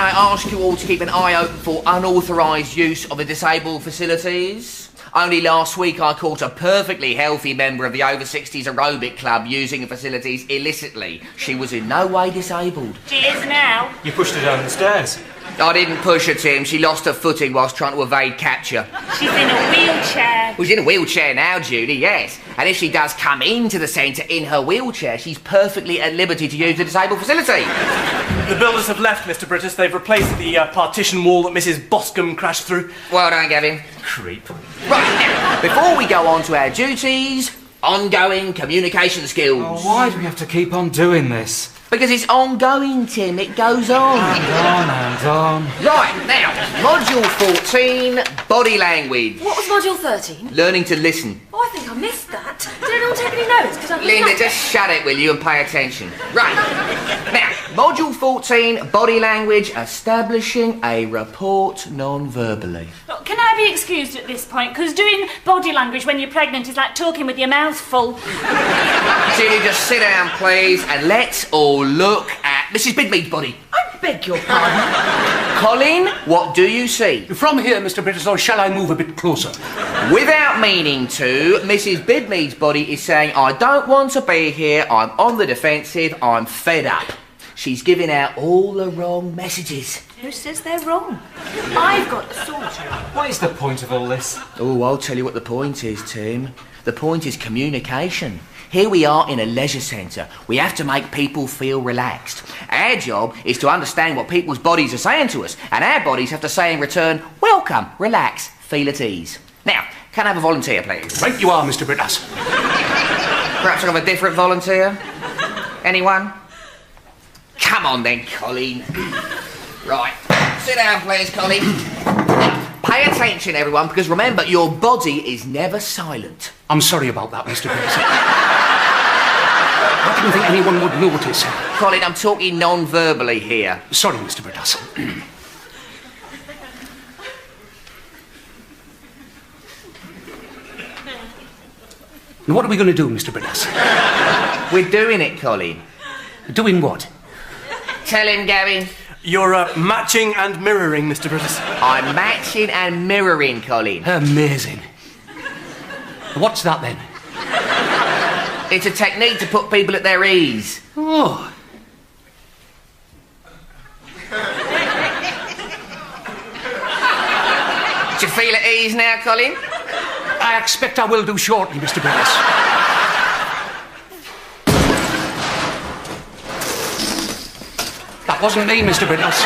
I ask you all to keep an eye open for unauthorised use of the disabled facilities? Only last week I caught a perfectly healthy member of the over-60s aerobic club using the facilities illicitly. She was in no way disabled. She is now. You pushed her down the stairs. I didn't push her, Tim. She lost her footing whilst trying to evade capture. She's in a wheelchair. Well, she's in a wheelchair now, Judy, yes. And if she does come into the centre in her wheelchair, she's perfectly at liberty to use the disabled facility. The builders have left, Mr. Brittas. They've replaced the partition wall that Mrs. Boscombe crashed through. Well done, Gavin. Creep. Right, now, before we go on to our duties, ongoing communication skills. Oh, why do we have to keep on doing this? Because it's ongoing, Tim. It goes on. And on. Right, now, Module 14, body language. What was Module 13? Learning to listen. Oh, I think I missed that. Did anyone take any notes? Because Linda, just shut it, will you, and pay attention. Right. Now, Module 14, body language, establishing a report non-verbally. Look, can I be excused at this point? Because doing body language when you're pregnant is like talking with your mouth full. Judy, just sit down, please, and let's all look at Mrs. Bidmead's body. I beg your pardon. Colin, what do you see? From here, Mr. Brittas, or shall I move a bit closer? Without meaning to, Mrs. Bidmead's body is saying, I don't want to be here, I'm on the defensive, I'm fed up. She's giving out all the wrong messages. Who says they're wrong? I've got a sore throat. What is the point of all this? Oh, I'll tell you what the point is, Tim. The point is communication. Here we are in a leisure centre. We have to make people feel relaxed. Our job is to understand what people's bodies are saying to us, and our bodies have to say in return, welcome, relax, feel at ease. Now, can I have a volunteer, please? Right you are, Mr. Brittas. Perhaps I'll have a different volunteer? Anyone? Come on then, Colleen. Right, sit down, please, Colleen. Now, pay attention, everyone, because remember, your body is never silent. I'm sorry about that, Mr. Brittas. I didn't think anyone would notice. Colin, I'm talking non-verbally here. Sorry, Mr. Brittas. Now, what are we going to do, Mr. Brittas? We're doing it, Colin. Doing what? Tell him, Gavin. You're matching and mirroring, Mr. Brittas. I'm matching and mirroring, Colin. Amazing. What's that, then? It's a technique to put people at their ease. Oh. Do you feel at ease now, Colin? I expect I will do shortly, Mr. Brittas. That wasn't me, Mr. Brittas.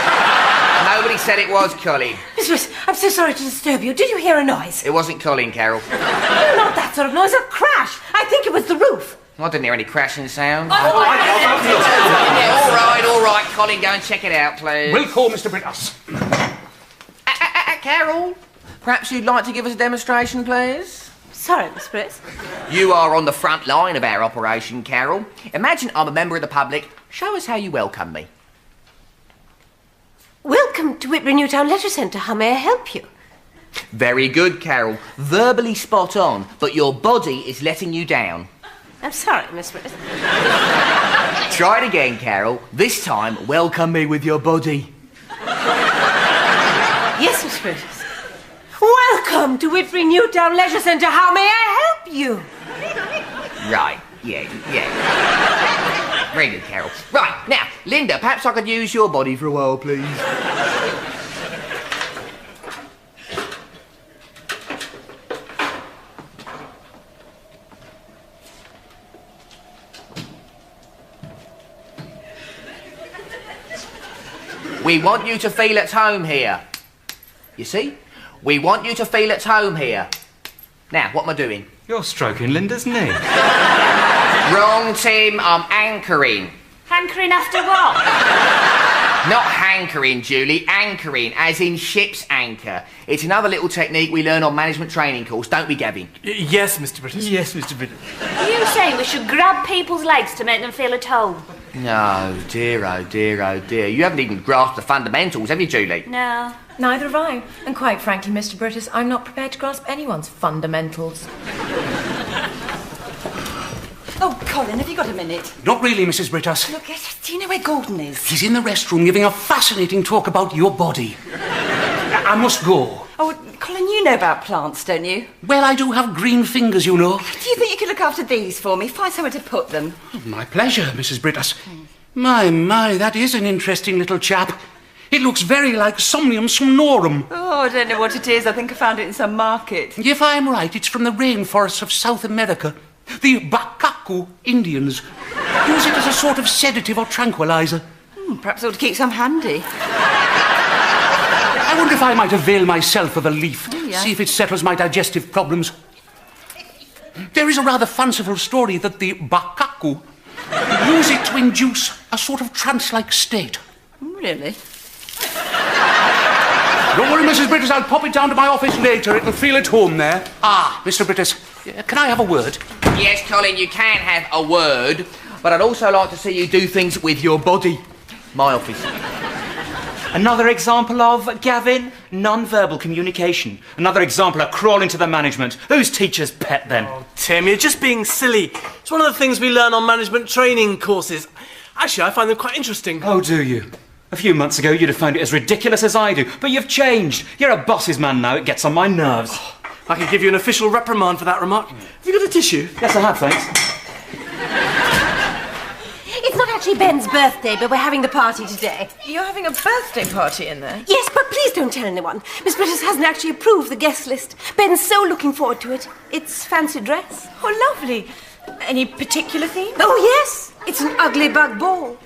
Nobody said it was, Colin. Mistress, I'm so sorry to disturb you. Did you hear a noise? It wasn't Colin, Carol. No, not that sort of noise. A crash. I think it was the roof. I didn't hear any crashing sound. Oh, All right, Colin, go and check it out, please. We'll call Mr. Brittas. Carol, perhaps you'd like to give us a demonstration, please? Sorry, Miss Brittas. You are on the front line of our operation, Carol. Imagine I'm a member of the public. Show us how you welcome me. Welcome to Whitby Newtown Leisure Centre. How may I help you? Very good, Carol. Verbally spot on, but your body is letting you down. I'm sorry, Miss Brittas. Try it again, Carol. This time, welcome me with your body. Yes, Miss Brittas. Welcome to Whitby Newtown Leisure Centre. How may I help you? Right, yeah. Very good, Carol. Right, now, Linda, perhaps I could use your body for a while, please. We want you to feel at home here. You see? We want you to feel at home here. Now, what am I doing? You're stroking Linda's knee. Wrong, Tim. I'm anchoring. Hankering after what? Not hankering, Julie. Anchoring, as in ship's anchor. It's another little technique we learn on management training course, don't we, Gavin? Yes, Mr. Brittas. Yes, Mr. Brittas. Are you saying we should grab people's legs to make them feel at home? No, dear, oh dear, oh dear. You haven't even grasped the fundamentals, have you, Julie? No. Neither have I. And quite frankly, Mr. Brittas, I'm not prepared to grasp anyone's fundamentals. Oh, Colin, have you got a minute? Not really, Mrs. Brittas. Look, do you know where Gordon is? He's in the restroom giving a fascinating talk about your body. I must go. Oh, Colin, you know about plants, don't you? Well, I do have green fingers, you know. Do you think you could look after these for me? Find somewhere to put them. My pleasure, Mrs. Brittas. My, that is an interesting little chap. It looks very like Somnium somnorum. Oh, I don't know what it is. I think I found it in some market. If I'm right, it's from the rainforests of South America. The Bakaku Indians use it as a sort of sedative or tranquilizer. Perhaps I ought to keep some handy. I wonder if I might avail myself of a leaf, yeah. see if it settles my digestive problems. There is a rather fanciful story that the Bakaku use it to induce a sort of trance-like state. Really? Don't worry, Mrs. Brittas, I'll pop it down to my office later. It'll feel at home there. Ah, Mr. Brittas, can I have a word? Yes, Colin, you can have a word, but I'd also like to see you do things with your body. My office. Another example of, Gavin, non-verbal communication. Another example of crawling to the management. Who's teacher's pet, then? Oh, Tim, you're just being silly. It's one of the things we learn on management training courses. Actually, I find them quite interesting. Oh, do you? A few months ago, you'd have found it as ridiculous as I do, but you've changed. You're a boss's man now. It gets on my nerves. I can give you an official reprimand for that remark. Have you got a tissue? Yes, I have, thanks. It's not actually Ben's birthday, but we're having the party today. You're having a birthday party in there? Yes, but please don't tell anyone. Miss Brittas hasn't actually approved the guest list. Ben's so looking forward to it. It's fancy dress. Oh, lovely. Any particular theme? Oh, yes. It's an ugly bug ball.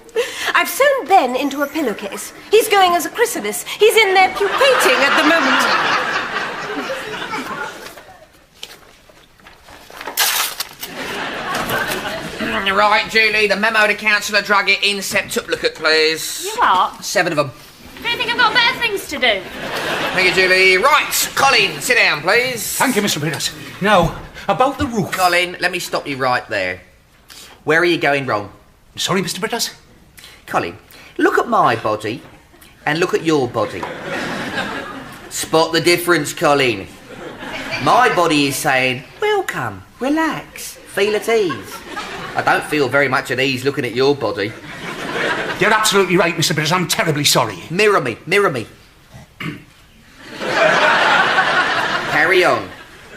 I've sewn Ben into a pillowcase. He's going as a chrysalis. He's in there pupating at the moment. Right, Julie, the memo to Councillor Druggett in septuplicate, please. You what? 7 of them. Do you think I've got better things to do? Thank you, Julie. Right, Colin, sit down, please. Thank you, Mr. Brittas. Now, about the roof. Colin, let me stop you right there. Where are you going wrong? Sorry, Mr. Brittas? Colin, look at my body and look at your body. Spot the difference, Colin. My body is saying, welcome, relax, feel at ease. I don't feel very much at ease looking at your body. You're absolutely right, Mr. Brittas. I'm terribly sorry. Mirror me, mirror me. Carry on.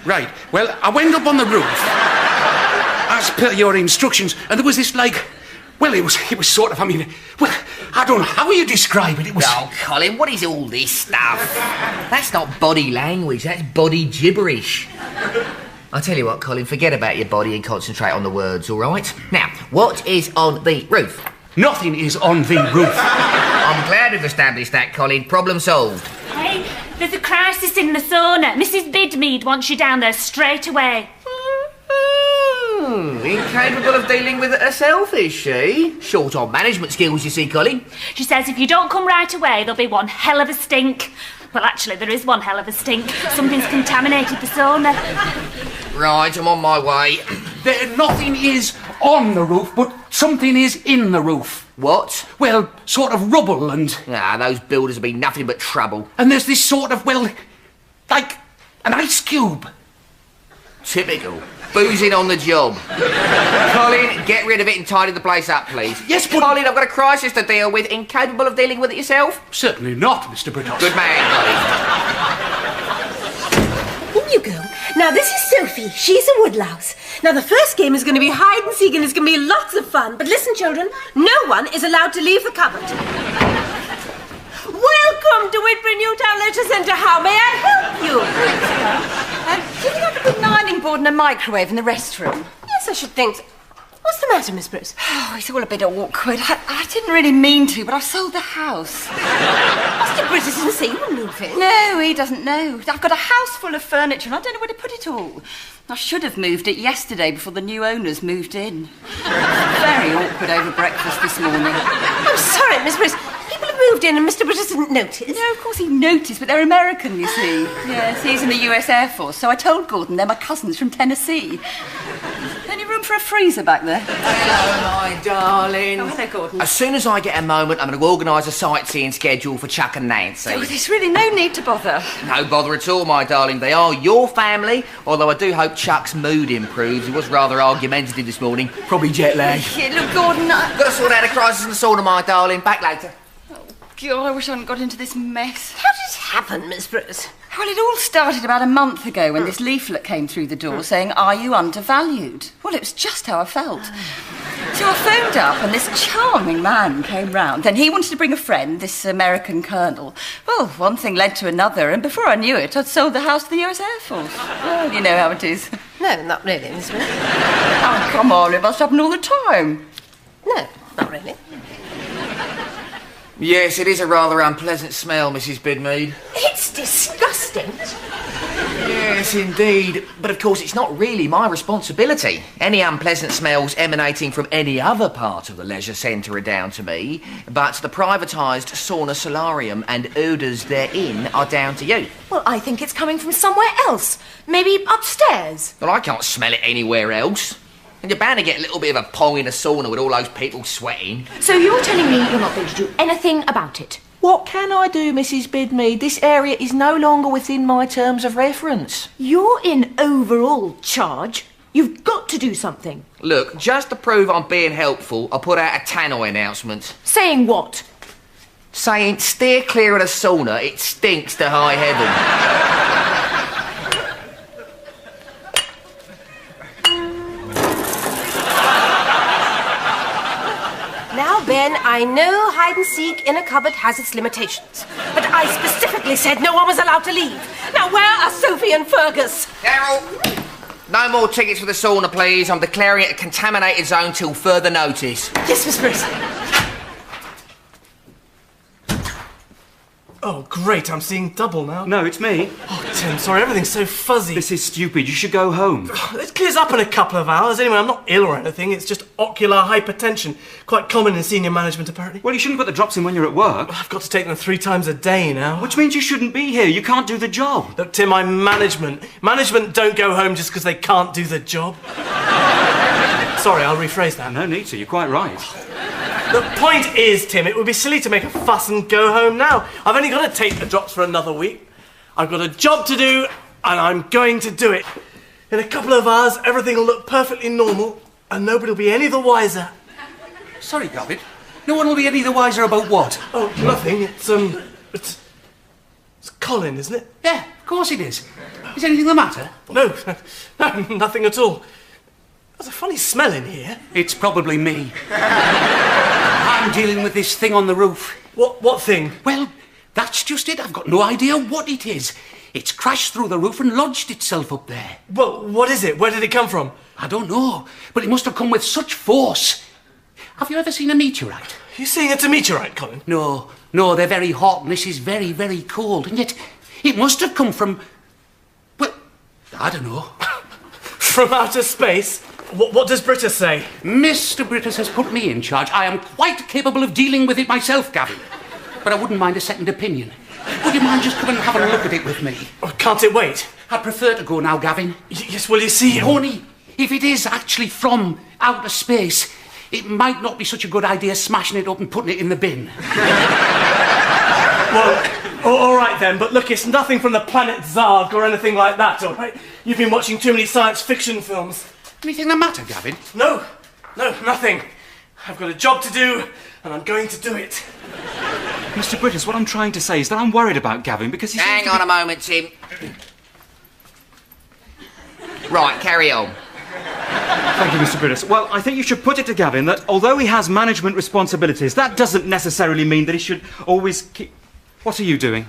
Right, well, I went up on the roof, as per your instructions, and there was this, well, it was sort of, well, I don't know, how will you describe it? It was... Oh, Colin, what is all this stuff? That's not body language, that's body gibberish. I'll tell you what, Colin, forget about your body and concentrate on the words, all right? Now, what is on the roof? Nothing is on the roof. I'm glad we've established that, Colin. Problem solved. Hey, there's a crisis in the sauna. Mrs. Bidmead wants you down there straight away. Incapable of dealing with it herself, is she? Short on management skills, you see, Colin. She says if you don't come right away, there'll be one hell of a stink. Well, actually, there is one hell of a stink. Something's contaminated the sauna. Right, I'm on my way. Nothing is on the roof, but something is in the roof. What? Well, sort of rubble and... Ah, those builders have been nothing but trouble. And there's this sort of, well, like an ice cube. Typical. Boozing on the job. Colin, get rid of it and tidy the place up, please. Yes, but... Colin, I've got a crisis to deal with. Incapable of dealing with it yourself? Certainly not, Mr. Brittas. Good man, Colin. In you go. Now, this is Sophie. She's a woodlouse. Now, the first game is going to be hide and seek, and it's going to be lots of fun. But listen, children, no one is allowed to leave the cupboard. Welcome to Whitbury Newtown Leisure Centre. How may I help you? Do you think I could put an ironing board and a microwave in the restroom? Yes, I should think so. What's the matter, Miss Bruce? Oh, it's all a bit awkward. I didn't really mean to, but I've sold the house. Mr. Bruce doesn't say you're moving. No, he doesn't know. I've got a house full of furniture and I don't know where to put it all. I should have moved it yesterday before the new owners moved in. Very awkward over breakfast this morning. I'm sorry, Miss Bruce. People have moved in and Mr. Brittas didn't notice. No, of course he noticed, but they're American, you see. Yes, he's in the US Air Force, so I told Gordon they're my cousins from Tennessee. Any room for a freezer back there? Hello, my darling. Oh, hello, Gordon. As soon as I get a moment, I'm going to organise a sightseeing schedule for Chuck and Nancy. Oh, there's really no need to bother. No bother at all, my darling. They are your family, although I do hope Chuck's mood improves. He was rather argumentative this morning. Probably jet lag. Yeah, look, Gordon, Got to sort out a crisis in the sauna, my darling. Back later. God, I wish I hadn't got into this mess. How did it happen, Miss Brittas? Well, it all started about a month ago when this leaflet came through the door saying, "Are you undervalued?" Well, it was just how I felt. So I phoned up and this charming man came round. Then he wanted to bring a friend, this American colonel. Well, one thing led to another, and before I knew it, I'd sold the house to the US Air Force. Well, you know how it is. No, not really, Miss Brittas. Oh, come on, it must happen all the time. No, not really. Yes, it is a rather unpleasant smell, Mrs. Bidmead. It's disgusting. Yes, indeed. But of course, it's not really my responsibility. Any unpleasant smells emanating from any other part of the leisure centre are down to me, but the privatised sauna solarium and odours therein are down to you. Well, I think it's coming from somewhere else. Maybe upstairs. Well, I can't smell it anywhere else. And you're bound to get a little bit of a pong in a sauna with all those people sweating. So you're telling me you're not going to do anything about it? What can I do, Mrs. Bidmead? This area is no longer within my terms of reference. You're in overall charge. You've got to do something. Look, just to prove I'm being helpful, I put out a tannoy announcement. Saying what? Saying, steer clear of the sauna, it stinks to high heaven. Now, Ben, I know hide and seek in a cupboard has its limitations, but I specifically said no one was allowed to leave. Now, where are Sophie and Fergus? Carol, no more tickets for the sauna, please. I'm declaring it a contaminated zone till further notice. Yes, Miss Brittas. Oh, great, I'm seeing double now. No, it's me. Oh, Tim, sorry, everything's so fuzzy. This is stupid. You should go home. It clears up in a couple of hours. Anyway, I'm not ill or anything. It's just ocular hypertension. Quite common in senior management, apparently. Well, you shouldn't put the drops in when you're at work. I've got to take them 3 times a day now. Which means you shouldn't be here. You can't do the job. Look, Tim, I'm management. Management don't go home just because they can't do the job. Sorry, I'll rephrase that. No need to. You're quite right. The point is, Tim, it would be silly to make a fuss and go home now. I've only got to take the drops for another week. I've got a job to do, and I'm going to do it. In a couple of hours, everything will look perfectly normal, and nobody will be any the wiser. Sorry, Gavin. No one will be any the wiser about what? Oh, nothing. It's Colin, isn't it? Yeah, of course it is. Is anything the matter? No, nothing at all. There's a funny smell in here. It's probably me. I'm dealing with this thing on the roof. What thing? Well, that's just it. I've got no idea what it is. It's crashed through the roof and lodged itself up there. Well, what is it? Where did it come from? I don't know, but it must have come with such force. Have you ever seen a meteorite? You saying it's a meteorite, Colin? No, they're very hot and this is very, very cold. And yet, it must have come from... well, I don't know. From outer space? What does Brittas say? Mr. Brittas has put me in charge. I am quite capable of dealing with it myself, Gavin. But I wouldn't mind a second opinion. Would you mind just coming and having a look at it with me? Oh, can't it wait? I'd prefer to go now, Gavin. Yes, well, you see... Only, if it is actually from outer space, it might not be such a good idea smashing it up and putting it in the bin. Well, all right then, but look, it's nothing from the planet Zarg or anything like that, all right? You've been watching too many science fiction films. Anything the matter, Gavin? No, nothing. I've got a job to do, and I'm going to do it. Mr. Brittas, what I'm trying to say is that I'm worried about Gavin because he's... Hang on a moment, Tim. Right, carry on. Thank you, Mr. Brittas. Well, I think you should put it to Gavin that although he has management responsibilities, that doesn't necessarily mean that he should always keep... What are you doing?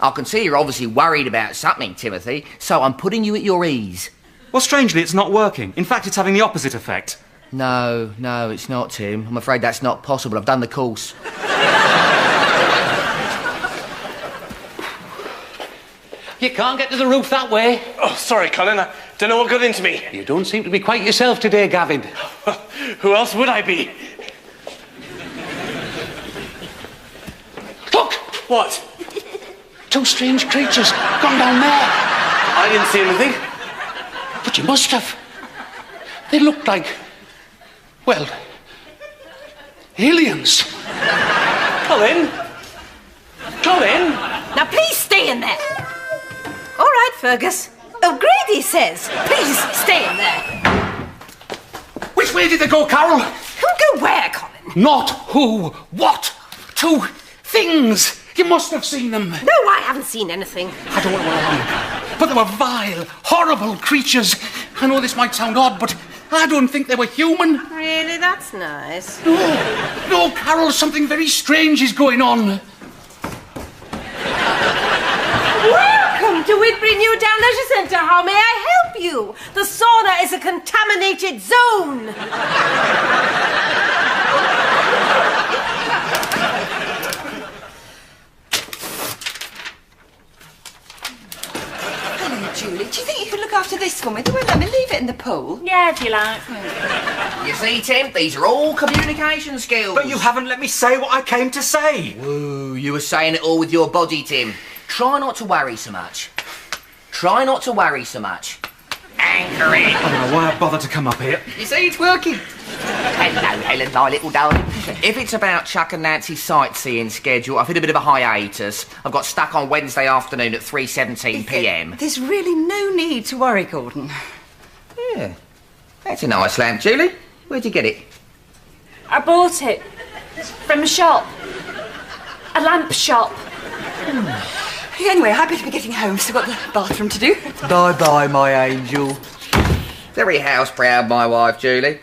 I can see you're obviously worried about something, Timothy, so I'm putting you at your ease. Well, strangely, it's not working. In fact, it's having the opposite effect. No, it's not, Tim. I'm afraid that's not possible. I've done the course. You can't get to the roof that way. Oh, sorry, Colin. I don't know what got into me. You don't seem to be quite yourself today, Gavin. Who else would I be? Look! What? 2 strange creatures gone down there. I didn't see anything. But you must have. They looked like, well, aliens. Colin? Colin? Now, please stay in there. All right, Fergus. O'Grady says, please stay in there. Which way did they go, Carol? Who'll go where, Colin? Not who, what? Two things. You must have seen them. No, I haven't seen anything. I don't know why, but they were vile, horrible creatures. I know this might sound odd, but I don't think they were human. Really, that's nice. No, Carol, something very strange is going on. Welcome to Whitbury Newtown Leisure Centre. How may I help you? The sauna is a contaminated zone. Hello, Julie. Do you think you could look after this for me? They won't let me leave it in the pool. Yeah, if you like. You see, Tim, these are all communication skills. But you haven't let me say what I came to say. Ooh, you were saying it all with your body, Tim. Try not to worry so much. Try not to worry so much. Anchor it. I don't know why I bothered to come up here. You see, it's working. Hello, Helen, my little darling. If it's about Chuck and Nancy's sightseeing schedule, I've hit a bit of a hiatus. I've got stuck on Wednesday afternoon at 3:17 p.m. There's really no need to worry, Gordon. Yeah, that's a nice lamp, Julie. Where'd you get it? I bought it from a shop. A lamp shop. Anyway, I better be getting home, so I've got the bathroom to do. Bye-bye, my angel. Very house-proud, my wife, Julie.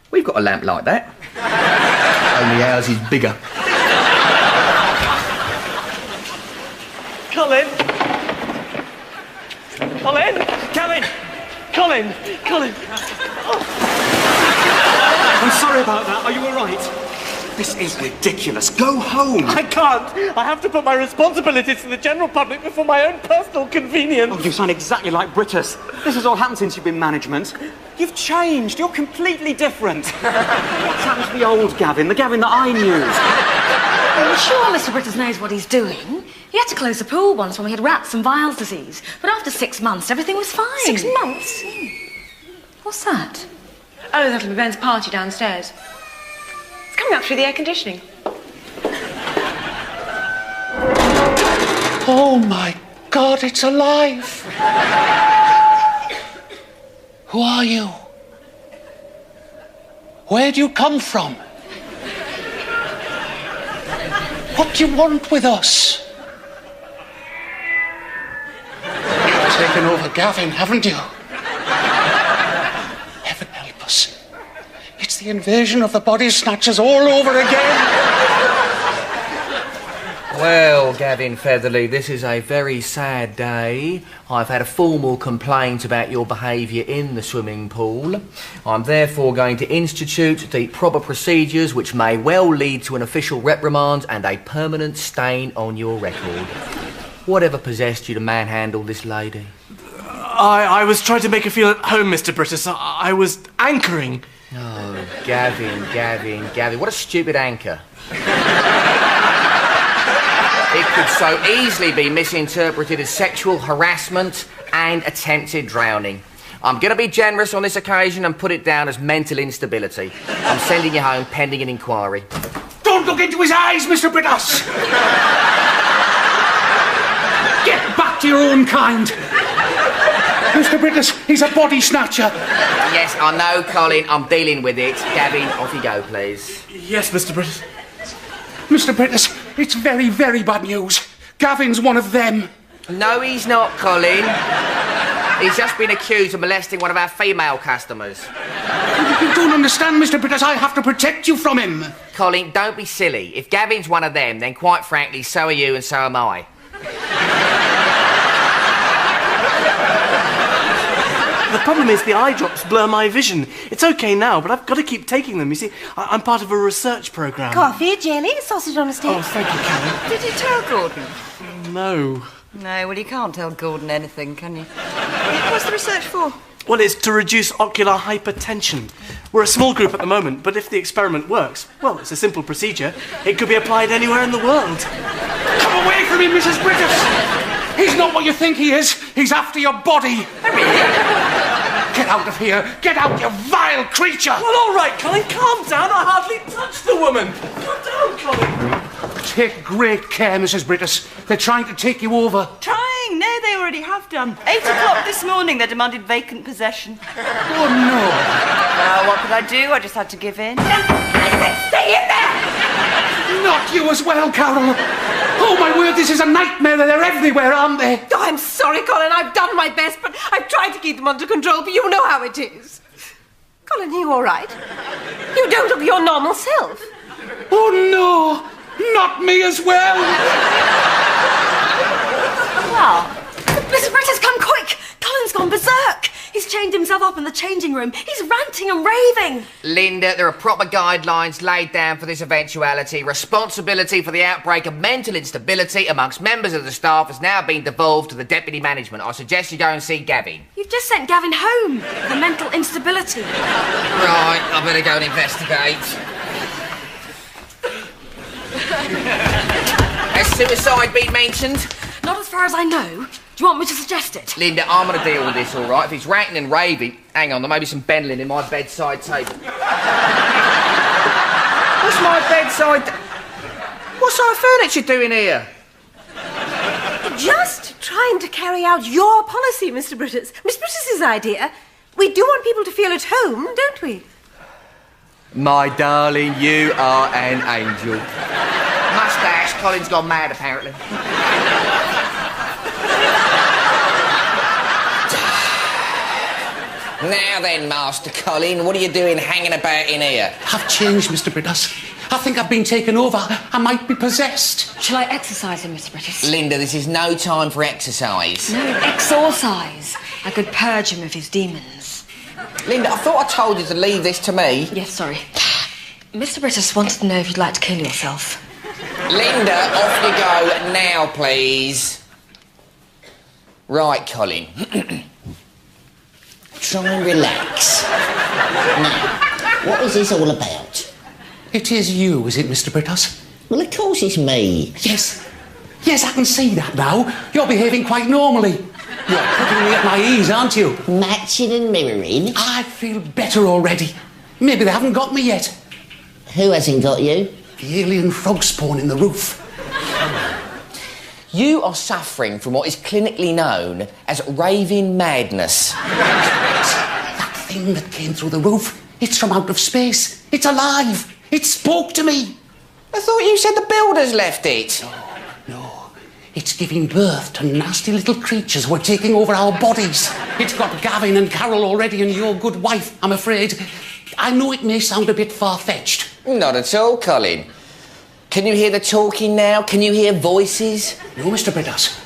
We've got a lamp like that. Only ours is bigger. Colin? Colin? Colin? Colin? Colin? I'm sorry about that. Are you all right? This is ridiculous. Go home. I can't. I have to put my responsibilities to the general public before my own personal convenience. Oh, you sound exactly like Brittas. This has all happened since you've been management. You've changed. You're completely different. What's happened to the old Gavin, the Gavin that I knew? I'm sure Mr. Brittas knows what he's doing. He had to close the pool once when we had rats and vials disease. But after 6 months, everything was fine. 6 months? What's that? Oh, that'll be Ben's party downstairs. It's coming up through the air conditioning. Oh my God, it's alive. Who are you? Where do you come from? What do you want with us? You've taken over Gavin, haven't you? Heaven help us. It's the invasion of the body snatchers all over again. Well, Gavin Featherly, this is a very sad day. I've had a formal complaint about your behaviour in the swimming pool. I'm therefore going to institute the proper procedures which may well lead to an official reprimand and a permanent stain on your record. Whatever possessed you to manhandle this lady? I was trying to make her feel at home, Mr. Brittas. I was anchoring. Oh, Gavin. What a stupid anchor. It could so easily be misinterpreted as sexual harassment and attempted drowning. I'm going to be generous on this occasion and put it down as mental instability. I'm sending you home pending an inquiry. Don't look into his eyes, Mr. Brittas! Get back to your own kind! Mr. Brittas, he's a body snatcher. Yes, I know, Colin. I'm dealing with it. Gavin, off you go, please. Yes, Mr. Brittas. Mr. Brittas, it's very, very bad news. Gavin's one of them. No, he's not, Colin. He's just been accused of molesting one of our female customers. You don't understand, Mr. Brittas. I have to protect you from him. Colin, don't be silly. If Gavin's one of them, then quite frankly, so are you and so am I. The problem is the eye drops blur my vision. It's okay now, but I've got to keep taking them. You see, I'm part of a research programme. Coffee, jelly, sausage on a stick. Oh, thank you, Karen. Did you tell Gordon? No. No, well, you can't tell Gordon anything, can you? What's the research for? Well, it's to reduce ocular hypertension. We're a small group at the moment, but if the experiment works, well, it's a simple procedure. It could be applied anywhere in the world. Come away from him, Mrs. Brittas. He's not what you think he is. He's after your body. Get out of here! Get out, you vile creature! Well, all right, Colin, calm down. I hardly touched the woman. Calm down, Colin. Take great care, Mrs. Brittas. They're trying to take you over. Trying? No, they already have done. 8 o'clock this morning, they demanded vacant possession. Oh, no. What could I do? I just had to give in. Stay in there! Not you as well, Carol. Oh, my word, this is a nightmare. They're everywhere, aren't they? Oh, I'm sorry, Colin. I've done my best, but I've tried to keep them under control, but you know how it is. Colin, are you all right? You don't look your normal self. Oh, no. Not me as well. Well, Mr. Brittas, come quick! Colin's gone berserk. He's chained himself up in the changing room. He's ranting and raving. Linda, there are proper guidelines laid down for this eventuality. Responsibility for the outbreak of mental instability amongst members of the staff has now been devolved to the deputy management. I suggest you go and see Gavin. You've just sent Gavin home for mental instability. Right, I better go and investigate. Has suicide been mentioned? Not as far as I know. Do you want me to suggest it? Linda, I'm going to deal with this, all right? If he's ranting and raving... Hang on, there may be some Benlin in my bedside table. What's my bedside... What sort of furniture doing here? Just trying to carry out your policy, Mr. Brittas. Miss Brittas's idea. We do want people to feel at home, don't we? My darling, you are an angel. Moustache, Colin's gone mad, apparently. Now then, Master Colin, what are you doing hanging about in here? I've changed, Mr. Brittas. I think I've been taken over. I might be possessed. Shall I exercise him, Mr. Brittas? Linda, this is no time for exercise. No, exorcise. I could purge him of his demons. Linda, I thought I told you to leave this to me. Yes, sorry. Mr. Brittas wanted to know if you'd like to kill yourself. Linda, off you go now, please. Right, Colin. Try and relax. Now, what is this all about? It is you, is it, Mr. Brittas? Well, of course it's me. Yes. Yes, I can see that now. You're behaving quite normally. You're putting me at my ease, aren't you? Matching and mirroring. I feel better already. Maybe they haven't got me yet. Who hasn't got you? The alien frog spawn in the roof. You are suffering from what is clinically known as raving madness. That thing that came through the roof, it's from out of space. It's alive. It spoke to me. I thought you said the builders left it. No. It's giving birth to nasty little creatures who are taking over our bodies. It's got Gavin and Carol already and your good wife, I'm afraid. I know it may sound a bit far-fetched. Not at all, Colin. Can you hear the talking now? Can you hear voices? No, Mr. Brittas.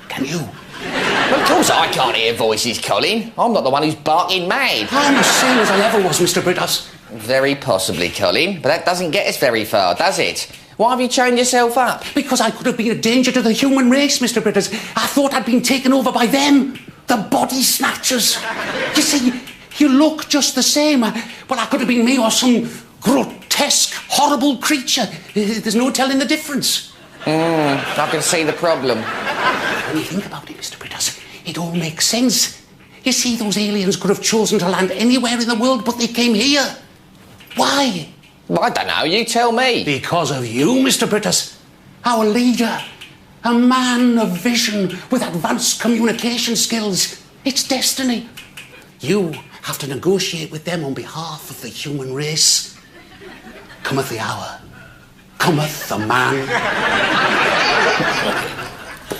Can you? Well, of course I can't hear voices, Colin. I'm not the one who's barking mad. I'm the same as I ever was, Mr. Brittas. Very possibly, Colin. But that doesn't get us very far, does it? Why have you chained yourself up? Because I could have been a danger to the human race, Mr. Brittas. I thought I'd been taken over by them. The body snatchers. You see, you look just the same. Well, I could have been me or some grotesque, horrible creature. There's no telling the difference. I can see the problem. When you think about it, Mr. Brittas, it all makes sense. You see, those aliens could have chosen to land anywhere in the world, but they came here. Why? Well, I don't know. You tell me. Because of you, Mr. Brittas. Our leader. A man of vision with advanced communication skills. It's destiny. You have to negotiate with them on behalf of the human race. Cometh the hour. Cometh the man.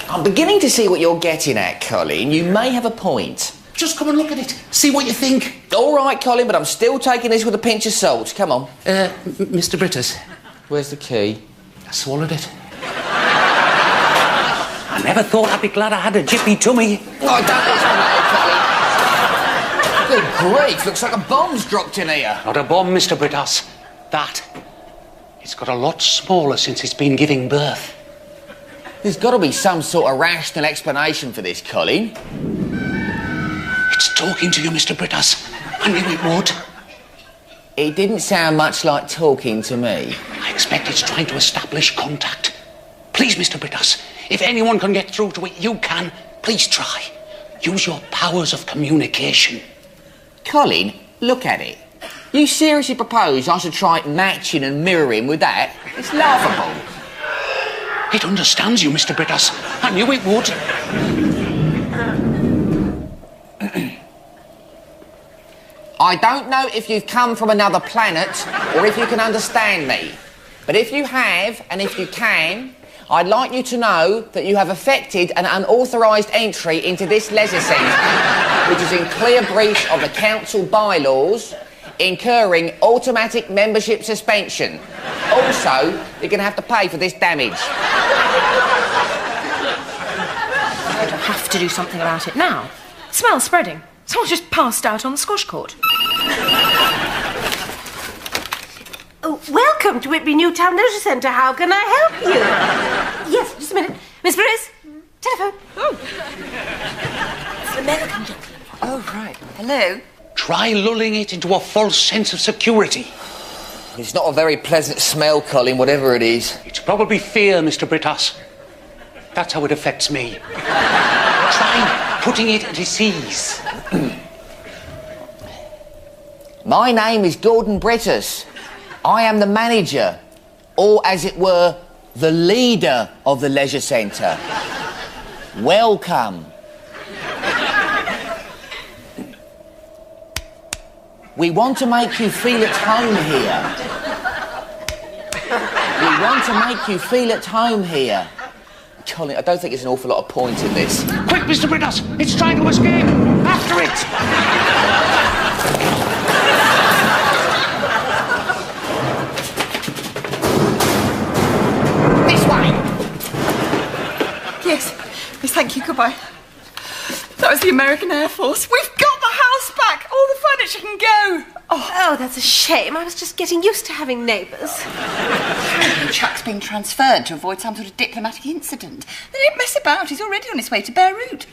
I'm beginning to see what you're getting at, Colin. You may have a point. Just come and look at it. See what you think. All right, Colin, but I'm still taking this with a pinch of salt. Come on. Mr. Brittas. Where's the key? I swallowed it. I never thought I'd be glad I had a jiffy tummy. Oh, don't Good grief, looks like a bomb's dropped in here. Not a bomb, Mr. Brittas. That. It's got a lot smaller since it's been giving birth. There's got to be some sort of rational explanation for this, Colin. It's talking to you, Mr. Brittas. I knew it would. It didn't sound much like talking to me. I expect it's trying to establish contact. Please, Mr. Brittas, if anyone can get through to it, you can. Please try. Use your powers of communication. Colin, look at it. You seriously propose I should try matching and mirroring with that? It's laughable. It understands you, Mr. Brittas. I knew it would. I don't know if you've come from another planet or if you can understand me. But if you have, and if you can, I'd like you to know that you have effected an unauthorised entry into this leisure centre, which is in clear breach of the council bylaws, incurring automatic membership suspension. Also, you're going to have to pay for this damage. I have to do something about it now. The smell's spreading. Someone just passed out on the squash court. Oh, welcome to Whitby Newtown Leisure Centre. How can I help you? Yes, just a minute. Miss Brittas, telephone. Oh. It's an American gentleman. Oh, right. Hello? Try lulling it into a false sense of security. It's not a very pleasant smell, Colin, whatever it is. It's probably fear, Mr. Brittas. That's how it affects me. Try putting it at its ease. My name is Gordon Brittas. I am the manager, or as it were, the leader of the leisure centre. Welcome. We want to make you feel at home here. We want to make you feel at home here. Colin, I don't think there's an awful lot of point in this. Quick, Mr. Brittas! It's trying to escape! After it! This way! Yes. Yes, thank you. Goodbye. That was the American Air Force. We've got the house back! All the furniture can go! Oh, that's a shame. I was just getting used to having neighbours. Apparently Chuck's being transferred to avoid some sort of diplomatic incident. They don't mess about. He's already on his way to Beirut.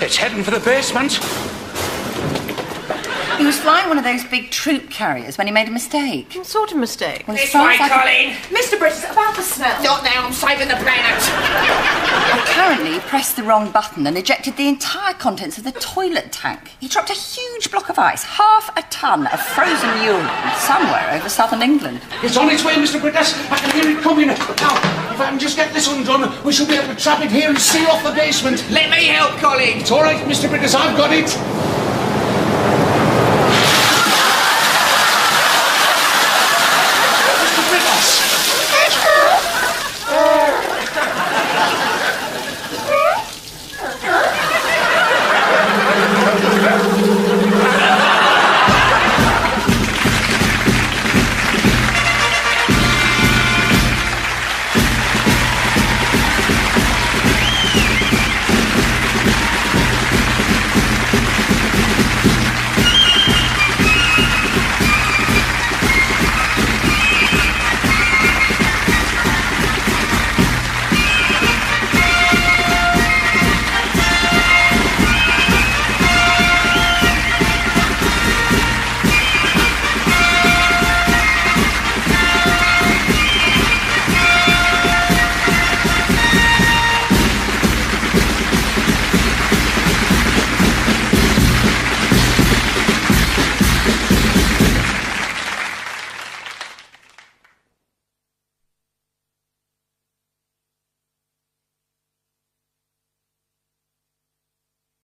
It's heading for the basement. He was flying one of those big troop carriers when he made a mistake. What sort of mistake? Well, This way, Colin! Mr. Brittas, about the smell. Not now, I'm saving the planet! Apparently, he pressed the wrong button and ejected the entire contents of the toilet tank. He dropped a huge block of ice, half a ton of frozen urine, somewhere over southern England. It's on its way, Mr. Brittas. I can hear it coming. Now, if I can just get this undone, we shall be able to trap it here and seal off the basement. Let me help, Colin! It's all right, Mr. Brittas. I've got it.